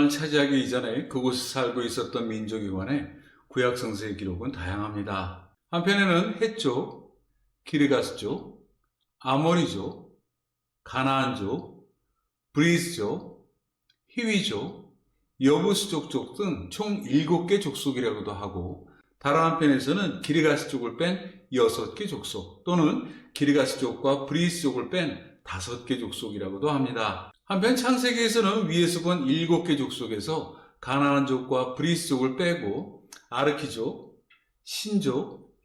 땅을 차지하기 이전에 그곳에 살고 있었던 민족에 관해 구약 성서의 기록은 다양합니다. 한편에는 헷족, 기르가스족, 아모리족, 가나안족, 브리스족, 히위족, 여부스족족 등 총 7개 족속이라고도 하고, 다른 한편에서는 기르가스족을 뺀 6개 족속 또는 기르가스족과 브리스족을 뺀 5개 족속이라고도 합니다. 한편 창세기에서는 위에서 본 7개 족속에서 가나안족과 브리스족을 빼고 아르키족, 신족,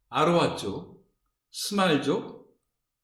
아르왓족, 스말족,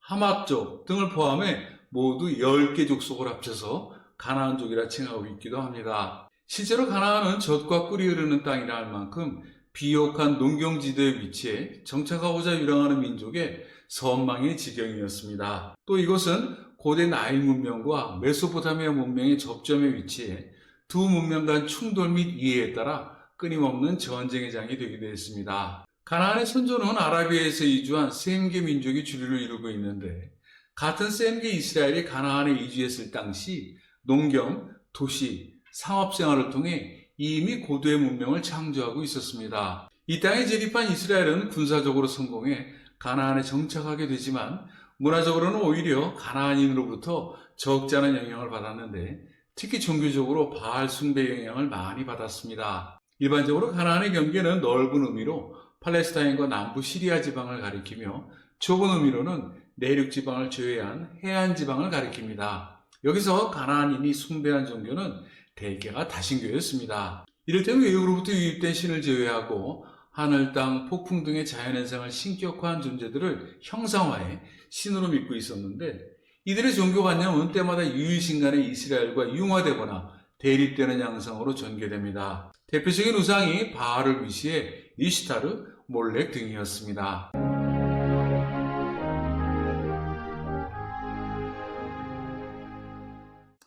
하맙족 등을 포함해 모두 10개 족속을 합쳐서 가나안족이라 칭하고 있기도 합니다. 실제로 가나안은 젖과 꿀이 흐르는 땅이라 할 만큼 비옥한 농경지대에 위치해 정착하고자 유랑하는 민족의 선망의 지경이었습니다. 또 이곳은 고대 나일 문명과 메소포타미아 문명의 접점에 위치해 두 문명 간 충돌 및 이해에 따라 끊임없는 전쟁의 장이 되기도 했습니다. 가나안의 선조는 아라비아에서 이주한 셈계 민족이 주류를 이루고 있는데, 같은 셈계 이스라엘이 가나안에 이주했을 당시 농경, 도시, 상업생활을 통해 이미 고도의 문명을 창조하고 있었습니다. 이 땅에 재립한 이스라엘은 군사적으로 성공해 가나안에 정착하게 되지만 문화적으로는 오히려 가나안인으로부터 적지 않은 영향을 받았는데, 특히 종교적으로 바알 숭배 영향을 많이 받았습니다. 일반적으로 가나안의 경계는 넓은 의미로 팔레스타인과 남부 시리아 지방을 가리키며 좁은 의미로는 내륙 지방을 제외한 해안 지방을 가리킵니다. 여기서 가나안인이 숭배한 종교는 대개가 다신교였습니다. 이를테면 외국으로부터 유입된 신을 제외하고 하늘, 땅, 폭풍 등의 자연현상을 신격화한 존재들을 형상화해 신으로 믿고 있었는데, 이들의 종교관념은 때마다 유일신 간의 이스라엘과 융화되거나 대립되는 양상으로 전개됩니다. 대표적인 우상이 바알을 위시해 이슈타르, 몰렉 등이었습니다.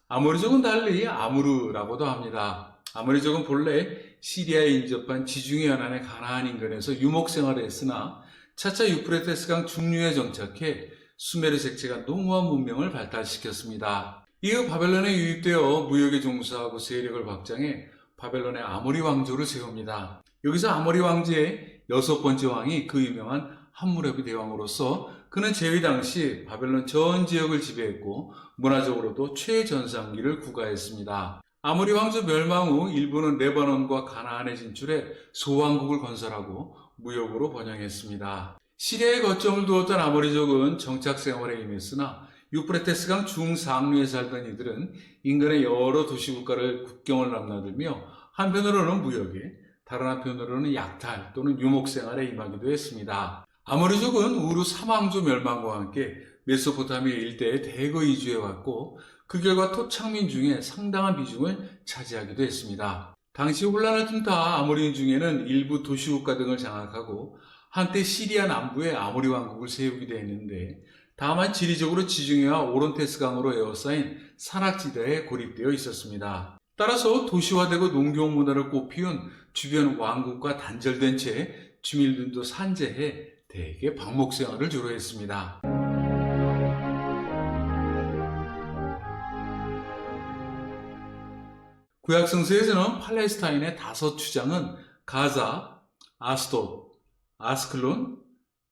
아모리족은 달리 아무르라고도 합니다. 아모리족은 본래 시리아에 인접한 지중해 연안의 가나안 인근에서 유목생활을 했으나 차차 유프레테스강 중류에 정착해 수메르 색채가 농후한 문명을 발달시켰습니다. 이후 바벨론에 유입되어 무역에 종사하고 세력을 확장해 바벨론의 아모리 왕조를 세웁니다. 여기서 아모리 왕제의 6번째 왕이 그 유명한 함무라비 대왕으로서 그는 재위 당시 바벨론 전 지역을 지배했고 문화적으로도 최전성기를 구가했습니다. 아모리 왕조 멸망 후 일부는 레바논과 가나안에 진출해 소왕국을 건설하고 무역으로 번영했습니다. 시리아에 거점을 두었던 아모리족은 정착 생활에 임했으나 유프레테스강 중상류에 살던 이들은 인근의 여러 도시국가를 국경을 넘나들며 한편으로는 무역에, 다른 한편으로는 약탈 또는 유목생활에 임하기도 했습니다. 아모리족은 우르 사망조 멸망과 함께 메소포타미아 일대에 대거 이주해왔고 그 결과 토착민 중에 상당한 비중을 차지하기도 했습니다. 당시 혼란을 틈타 아모리인 중에는 일부 도시국가 등을 장악하고 한때 시리아 남부에 아모리 왕국을 세우기도 했는데, 다만 지리적으로 지중해와 오론테스강으로 에워싸인 산악지대에 고립되어 있었습니다. 따라서 도시화되고 농경 문화를 꽃피운 주변 왕국과 단절된 채 주민들도 산재해 대개 방목생활을 주로 했습니다. 구약성서에서는 팔레스타인의 5추장은 가자, 아스돗, 아스클론,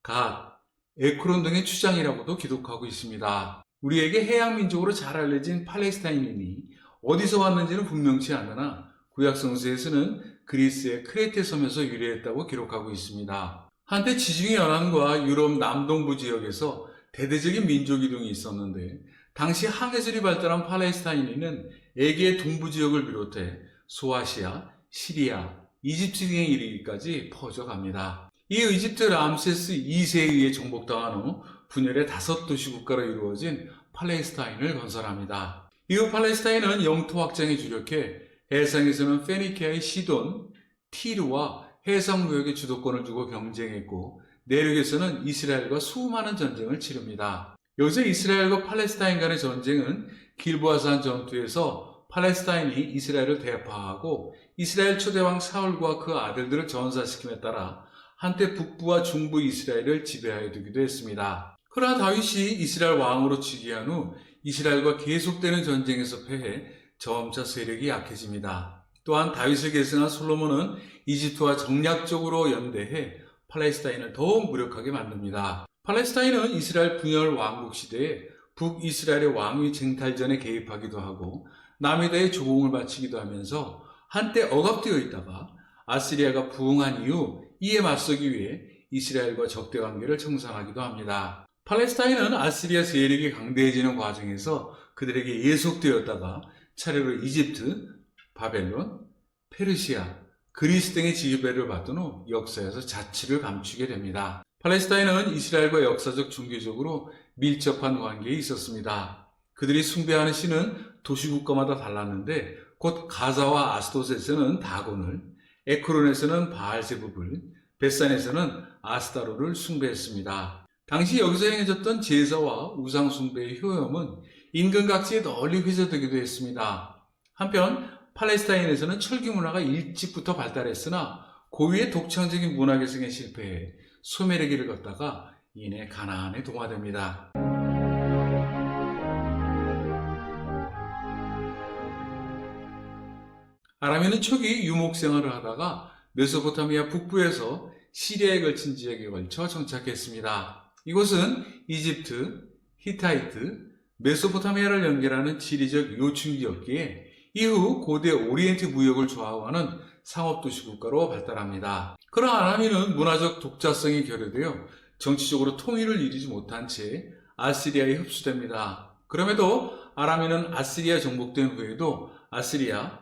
갓, 에크론 등의 추장이라고도 기록하고 있습니다. 우리에게 해양민족으로 잘 알려진 팔레스타인인이 어디서 왔는지는 분명치 않으나 구약성서에서는 그리스의 크레테 섬에서 유래했다고 기록하고 있습니다. 한때 지중해 연안과 유럽 남동부 지역에서 대대적인 민족 이동이 있었는데, 당시 항해술이 발달한 팔레스타인인은 에게의 동부 지역을 비롯해 소아시아, 시리아, 이집트 등에 이르기까지 퍼져갑니다. 이 이집트 람세스 2세에 의해 정복당한 후 분열의 5도시 국가로 이루어진 팔레스타인을 건설합니다. 이후 팔레스타인은 영토 확장에 주력해 해상에서는 페니키아의 시돈, 티르와 해상무역의 주도권을 두고 경쟁했고, 내륙에서는 이스라엘과 수많은 전쟁을 치릅니다. 여기서 이스라엘과 팔레스타인 간의 전쟁은 길보아산 전투에서 팔레스타인이 이스라엘을 대파하고 이스라엘 초대왕 사울과 그 아들들을 전사시킴에 따라 한때 북부와 중부 이스라엘을 지배하여 두기도 했습니다. 그러나 다윗이 이스라엘 왕으로 즉위한 후 이스라엘과 계속되는 전쟁에서 패해 점차 세력이 약해집니다. 또한 다윗을 계승한 솔로몬은 이집트와 정략적으로 연대해 팔레스타인을 더욱 무력하게 만듭니다. 팔레스타인은 이스라엘 분열 왕국 시대에 북이스라엘의 왕위 쟁탈전에 개입하기도 하고 남유다의 조공을 바치기도 하면서 한때 억압되어 있다가 아시리아가 부흥한 이후 이에 맞서기 위해 이스라엘과 적대 관계를 청산하기도 합니다. 팔레스타인은 아시리아 세력이 강대해지는 과정에서 그들에게 예속되었다가 차례로 이집트, 바벨론, 페르시아, 그리스 등의 지배를 받던 후 역사에서 자치를 감추게 됩니다. 팔레스타인은 이스라엘과 역사적 종교적으로 밀접한 관계에 있었습니다. 그들이 숭배하는 신은 도시국가마다 달랐는데 곧 가자와 아스돗에서는 다곤을, 에크론에서는 바알세부불, 벳산에서는 아스타로를 숭배했습니다. 당시 여기서 행해졌던 제사와 우상 숭배의 효험은 인근 각지에 널리 회자되기도 했습니다. 한편 팔레스타인에서는 철기 문화가 일찍부터 발달했으나 고유의 독창적인 문화 개성에 실패해 소멸의 길을 걷다가 이내 가나안에 동화됩니다. 아람인은 초기 유목 생활을 하다가 메소포타미아 북부에서 시리아에 걸친 지역에 걸쳐 정착했습니다. 이곳은 이집트, 히타이트, 메소포타미아를 연결하는 지리적 요충지였기에 이후 고대 오리엔트 무역을 좌우하는 상업도시 국가로 발달합니다. 그러나 아람인은 문화적 독자성이 결여되어 정치적으로 통일을 이루지 못한 채 아시리아에 흡수됩니다. 그럼에도 아람인은 아시리아 정복된 후에도 아시리아,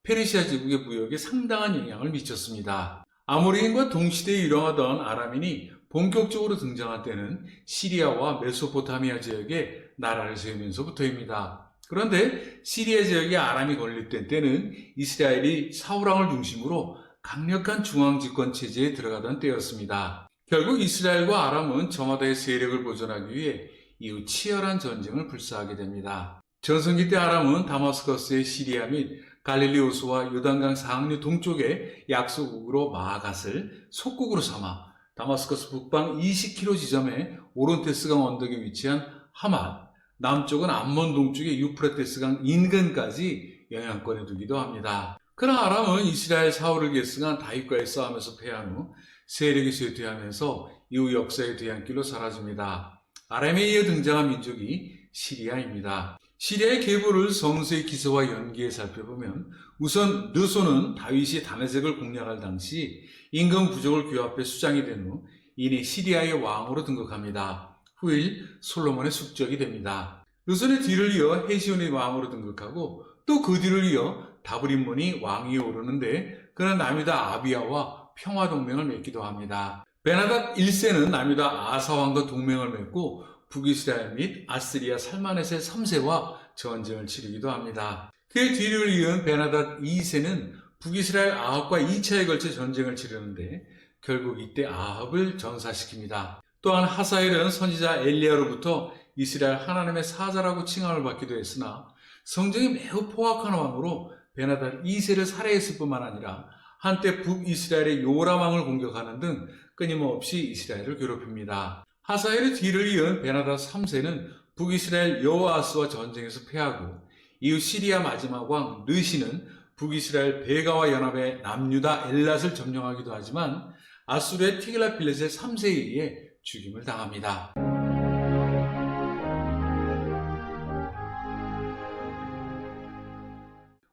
페르시아 제국의 무역에 상당한 영향을 미쳤습니다. 아모리인과 동시대에 유령하던 아람인이 본격적으로 등장한 때는 시리아와 메소포타미아 지역에 나라를 세우면서부터입니다. 그런데 시리아 지역에 아람이 건립된 때는 이스라엘이 사울왕을 중심으로 강력한 중앙집권 체제에 들어가던 때였습니다. 결국 이스라엘과 아람은 저마다의 세력을 보존하기 위해 이후 치열한 전쟁을 불사하게 됩니다. 전성기 때 아람은 다마스커스의 시리아 및 갈릴리 호수와 요단강 상류 동쪽의 약소국으로 마아갓을 속국으로 삼아 다마스커스 북방 20km 지점에 오론테스강 언덕에 위치한 하맛, 남쪽은 암몬 동쪽의 유프라테스강 인근까지 영향권에 두기도 합니다. 그러나 아람은 이스라엘 사울을 계승한 다윗과의 싸움에서 패한 후 세력이 쇠퇴하면서 이후 역사의 뒤안길로 사라집니다. 아람에 이어 등장한 민족이 시리아입니다. 시리아의 계보를 성서의 기서와 연기에 살펴보면 우선 르소는 다윗이 다메섹을 공략할 당시 임금 부족을 규합해 수장이 된 후 이내 시리아의 왕으로 등극합니다. 후일 솔로몬의 숙적이 됩니다. 르손의 뒤를 이어 헤시온의 왕으로 등극하고 또 그 뒤를 이어 다브림몬이 왕위에 오르는데 그는 남유다 아비야와 평화동맹을 맺기도 합니다. 베나닷 1세는 남유다 아사왕과 동맹을 맺고 북이스라엘 및 아스리아 살마네세 3세와 전쟁을 치르기도 합니다. 그의 뒤를 이은 베나닷 2세는 북이스라엘 아합과 2차에 걸쳐 전쟁을 치르는데 결국 이때 아합을 전사시킵니다. 또한 하사엘은 선지자 엘리야로부터 이스라엘 하나님의 사자라고 칭함을 받기도 했으나 성정이 매우 포악한 왕으로 베나닷 2세를 살해했을 뿐만 아니라 한때 북이스라엘의 요람 왕을 공격하는 등 끊임없이 이스라엘을 괴롭힙니다. 하사엘의 뒤를 이은 베나닷 3세는 북이스라엘 여호아스와 전쟁에서 패하고 이후 시리아 마지막 왕 르시는 북이스라엘 베가와 연합해 남유다 엘랏을 점령하기도 하지만 아수르의 티글라필레셋 3세에 의해 죽임을 당합니다.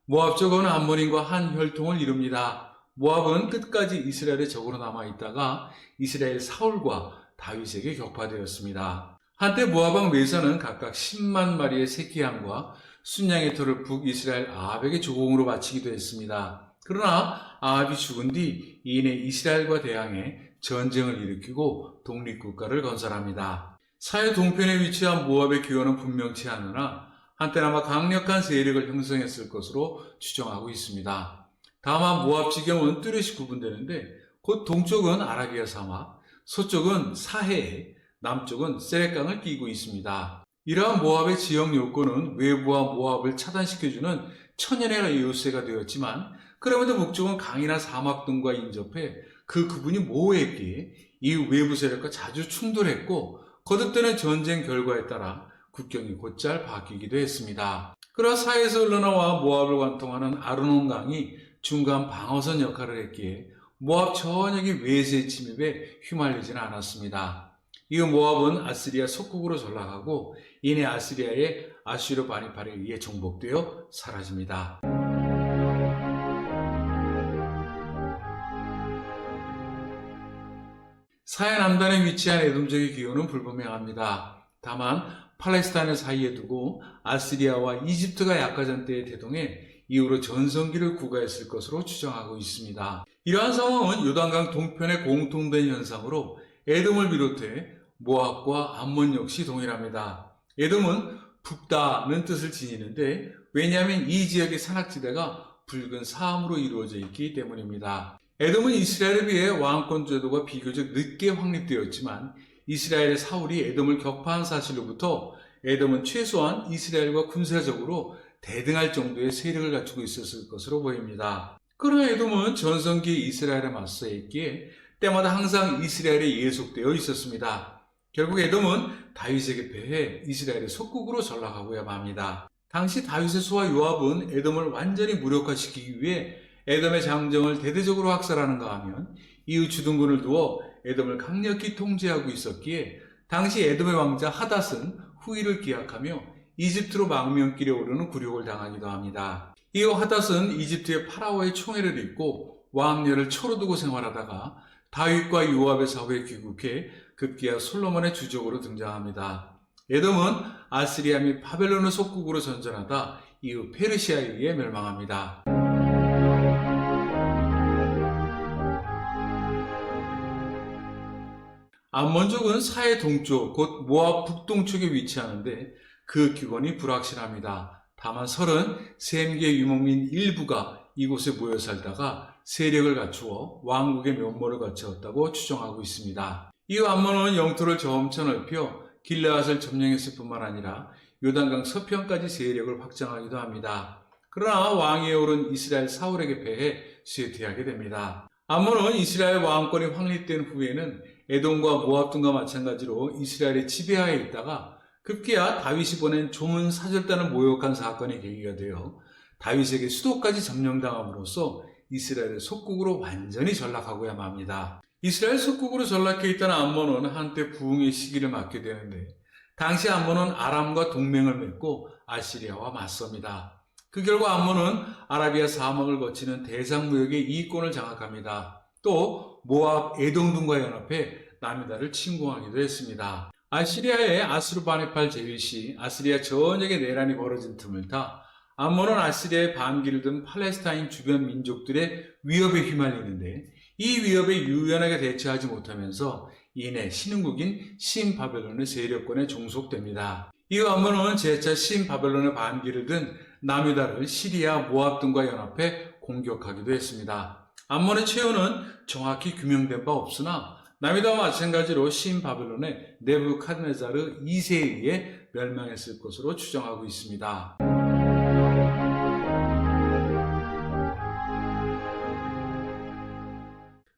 모압 적은 암몬인과 한 혈통을 이룹니다. 모압은 끝까지 이스라엘의 적으로 남아있다가 이스라엘 사울과 다윗에게 격파되었습니다. 한때 모압왕 메사는 각각 10만 마리의 새끼양과 순양의 털을 북이스라엘 아합에게 조공으로 바치기도 했습니다. 그러나 아합이 죽은 뒤 이내 이스라엘과 대항해 전쟁을 일으키고 독립국가를 건설합니다. 사해 동편에 위치한 모압의 기원은 분명치 않으나 한때나마 강력한 세력을 형성했을 것으로 추정하고 있습니다. 다만 모압 지경은 뚜렷이 구분되는데 곧 동쪽은 아라비아 사막, 서쪽은 사해, 남쪽은 세렛강을 끼고 있습니다. 이러한 모압의 지역 요건은 외부와 모압을 차단시켜주는 천연의 요새가 되었지만 그럼에도 북쪽은 강이나 사막 등과 인접해 그 구분이 모호했기에 이 외부 세력과 자주 충돌했고 거듭되는 전쟁 결과에 따라 국경이 곧잘 바뀌기도 했습니다. 그러나 사해에서 흘러나와 모압을 관통하는 아르논 강이 중간 방어선 역할을 했기에 모압 전역이 외세의 침입에 휘말리지는 않았습니다. 이후 모압은 아시리아 속국으로 전락하고 이내 아시리아의 아슈르 바니팔에 의해 정복되어 사라집니다. 사해 남단에 위치한 에돔족의 기원은 불분명합니다. 다만 팔레스타인을 사이에 두고 아시리아와 이집트가 약화전 때에 대동해 이후로 전성기를 구가했을 것으로 추정하고 있습니다. 이러한 상황은 요단강 동편의 공통된 현상으로 에돔을 비롯해 모압과 암몬 역시 동일합니다. 에돔은 붓다는 뜻을 지니는데 왜냐하면 이 지역의 산악지대가 붉은 사암으로 이루어져 있기 때문입니다. 에돔은 이스라엘에 비해 왕권 제도가 비교적 늦게 확립되었지만 이스라엘의 사울이 에돔을 격파한 사실로부터 에돔은 최소한 이스라엘과 군사적으로 대등할 정도의 세력을 갖추고 있었을 것으로 보입니다. 그러나 에돔은 전성기 이스라엘에 맞서 있기에 때마다 항상 이스라엘에 예속되어 있었습니다. 결국 에돔은 다윗에게 패해 이스라엘의 속국으로 전락하고야 맙니다. 당시 다윗의 수하 요압은 에돔을 완전히 무력화시키기 위해 에돔의 장정을 대대적으로 학살하는가 하면 이후 주둔군을 두어 에돔을 강력히 통제하고 있었기에 당시 에돔의 왕자 하닷은 후위를 기약하며 이집트로 망명길에 오르는 굴욕을 당하기도 합니다. 이후 하닷은 이집트의 파라오의 총애를 입고 왕녀를 초로 두고 생활하다가 다윗과 요압의 사후에 귀국해 급기야 솔로몬의 주적으로 등장합니다. 에돔은 아시리아 및 바벨론의 속국으로 전전하다 이후 페르시아에 의해 멸망합니다. 암몬족은 사해 동쪽, 곧 모압 북동쪽에 위치하는데 그 기원이 불확실합니다. 다만 설은 셈계 유목민 일부가 이곳에 모여 살다가 세력을 갖추어 왕국의 면모를 갖추었다고 추정하고 있습니다. 이후 암몬은 영토를 점차 넓혀 길르앗을 점령했을 뿐만 아니라 요단강 서편까지 세력을 확장하기도 합니다. 그러나 왕위에 오른 이스라엘 사울에게 패해 쇠퇴하게 됩니다. 암몬은 이스라엘 왕권이 확립된 후에는 에돔과 모압 등과 마찬가지로 이스라엘의 지배하에 있다가 급기야 다윗이 보낸 조문 사절단을 모욕한 사건이 계기가 되어 다윗에게 수도까지 점령당함으로써 이스라엘의 속국으로 완전히 전락하고야 맙니다. 이스라엘 속국으로 전락해 있던 암몬은 한때 부흥의 시기를 맞게 되는데 당시 암몬은 아람과 동맹을 맺고 아시리아와 맞섭니다. 그 결과 암몬은 아라비아 사막을 거치는 대상무역의 이권을 장악합니다. 또 모압, 에돔 등과 연합해 남유다를 침공하기도 했습니다. 아시리아의 아수르바네팔 제위 시 아시리아 전역에 내란이 벌어진 틈을 타 암몬은 아시리아의 반기를 든 팔레스타인 주변 민족들의 위협에 휘말리는데 이 위협에 유연하게 대처하지 못하면서 이내 신흥국인 신바벨론의 세력권에 종속됩니다. 이후 암몬은 재차 신바벨론의 반기를 든 남유다를 시리아, 모압 등과 연합해 공격하기도 했습니다. 암몬의 최후는 정확히 규명된 바 없으나 남유다와 마찬가지로 신바벨론의 네부카드네자르 2세에 의해 멸망했을 것으로 추정하고 있습니다.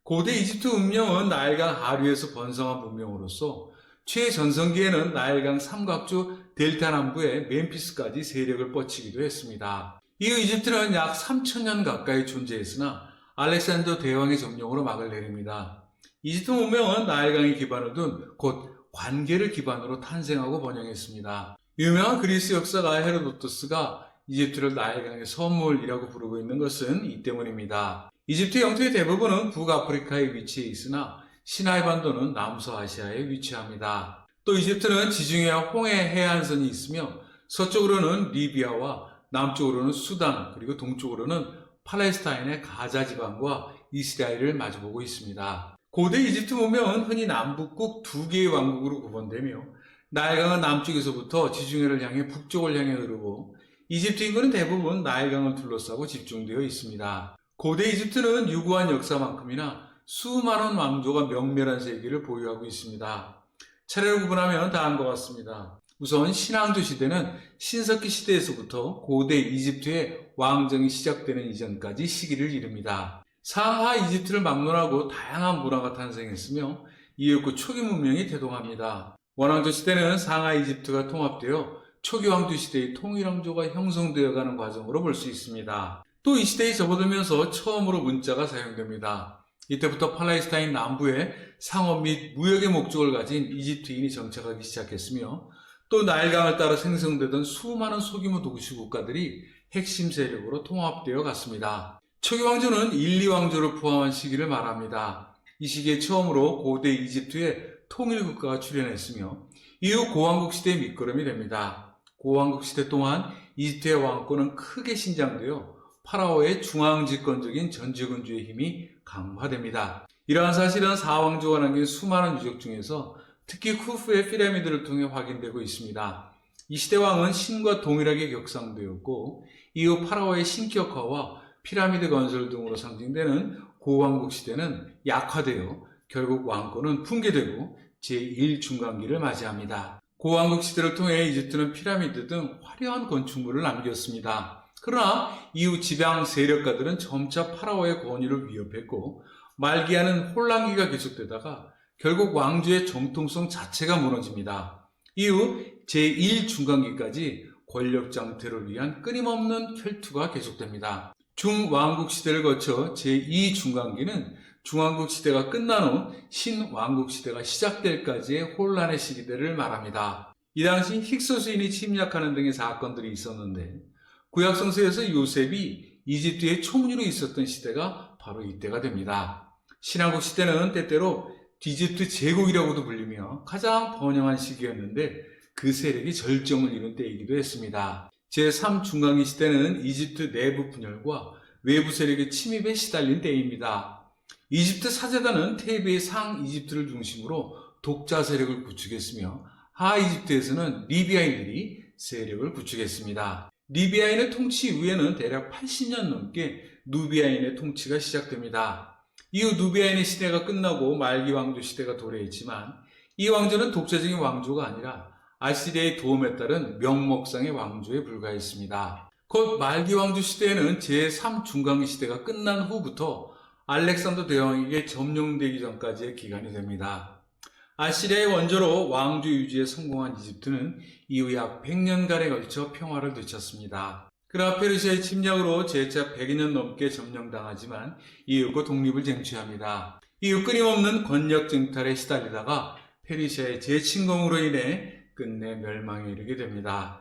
고대 이집트 문명은 나일강 하류에서 번성한 문명으로서 최전성기에는 나일강 삼각주 델타 남부의 멤피스까지 세력을 뻗치기도 했습니다. 이후 이집트는 약 3000년 가까이 존재했으나 알렉산더 대왕의 점령으로 막을 내립니다. 이집트 문명은 나일강에 기반을 둔 곧 관계를 기반으로 탄생하고 번영했습니다. 유명한 그리스 역사가 헤로도토스가 이집트를 나일강의 선물이라고 부르고 있는 것은 이 때문입니다. 이집트 영토의 대부분은 북아프리카에 위치해 있으나 시나이 반도는 남서아시아에 위치합니다. 또 이집트는 지중해와 홍해 해안선이 있으며 서쪽으로는 리비아와 남쪽으로는 수단 그리고 동쪽으로는 팔레스타인의 가자 지방과 이스라엘을 마주보고 있습니다. 고대 이집트 문명은 흔히 남북국 두 개의 왕국으로 구분되며 나일강은 남쪽에서부터 지중해를 향해 북쪽을 향해 흐르고 이집트 인구는 대부분 나일강을 둘러싸고 집중되어 있습니다. 고대 이집트는 유구한 역사만큼이나 수많은 왕조가 명멸한 세기를 보유하고 있습니다. 차례로 구분하면 다음과 같습니다. 우선 신왕조 시대는 신석기 시대에서부터 고대 이집트의 왕정이 시작되는 이전까지 시기를 이릅니다. 상하 이집트를 막론하고 다양한 문화가 탄생했으며 이에 그 초기 문명이 대동합니다. 원왕조 시대는 상하 이집트가 통합되어 초기 왕조 시대의 통일왕조가 형성되어가는 과정으로 볼 수 있습니다. 또 이 시대에 접어들면서 처음으로 문자가 사용됩니다. 이때부터 팔레스타인 남부에 상업 및 무역의 목적을 가진 이집트인이 정착하기 시작했으며 또 나일강을 따라 생성되던 수많은 소규모 도시 국가들이 핵심 세력으로 통합되어 갔습니다. 초기 왕조는 1, 2왕조를 포함한 시기를 말합니다. 이 시기에 처음으로 고대 이집트에 통일국가가 출현했으며 이후 고왕국 시대의 밑거름이 됩니다. 고왕국 시대 동안 이집트의 왕권은 크게 신장되어 파라오의 중앙집권적인 전지군주의 힘이 강화됩니다. 이러한 사실은 4왕조가 남긴 수많은 유적 중에서 특히 쿠프의 피라미드를 통해 확인되고 있습니다. 이 시대 왕은 신과 동일하게 격상되었고 이후 파라오의 신격화와 피라미드 건설 등으로 상징되는 고왕국 시대는 약화되어 결국 왕권은 붕괴되고 제1중간기를 맞이합니다. 고왕국 시대를 통해 이집트는 피라미드 등 화려한 건축물을 남겼습니다. 그러나 이후 지방 세력가들은 점차 파라오의 권위를 위협했고 말기에는 혼란기가 계속되다가 결국 왕조의 정통성 자체가 무너집니다. 이후 제1중간기까지 권력 장태를 위한 끊임없는 혈투가 계속됩니다. 중왕국 시대를 거쳐 제2중간기는 중왕국 시대가 끝난 후 신왕국 시대가 시작될 까지의 혼란의 시기들을 말합니다. 이 당시 힉소스인이 침략하는 등의 사건들이 있었는데 구약성서에서 요셉이 이집트의 총리로 있었던 시대가 바로 이때가 됩니다. 신왕국 시대는 때때로 디집트 제국이라고도 불리며 가장 번영한 시기였는데 그 세력이 절정을 이룬 때이기도 했습니다. 제3중간기 시대는 이집트 내부 분열과 외부 세력의 침입에 시달린 때입니다. 이집트 사제단은 테베의 상이집트를 중심으로 독자 세력을 구축했으며 하이집트에서는 리비아인들이 세력을 구축했습니다. 리비아인의 통치 이후에는 대략 80년 넘게 누비아인의 통치가 시작됩니다. 이후 누비아인의 시대가 끝나고 말기 왕조 시대가 도래했지만 이 왕조는 독자적인 왕조가 아니라 아시리아의 도움에 따른 명목상의 왕조에 불과했습니다. 곧 말기 왕조 시대에는 제3중간기 시대가 끝난 후부터 알렉산더 대왕에게 점령되기 전까지의 기간이 됩니다. 아시리아의 원조로 왕조 유지에 성공한 이집트는 이후 약 100년간에 걸쳐 평화를 되찾습니다. 그러나 페르시아의 침략으로 재차 100년 넘게 점령당하지만 이윽고 독립을 쟁취합니다. 이후 끊임없는 권력 쟁탈에 시달리다가 페르시아의 재침공으로 인해 끝내 멸망에 이르게 됩니다.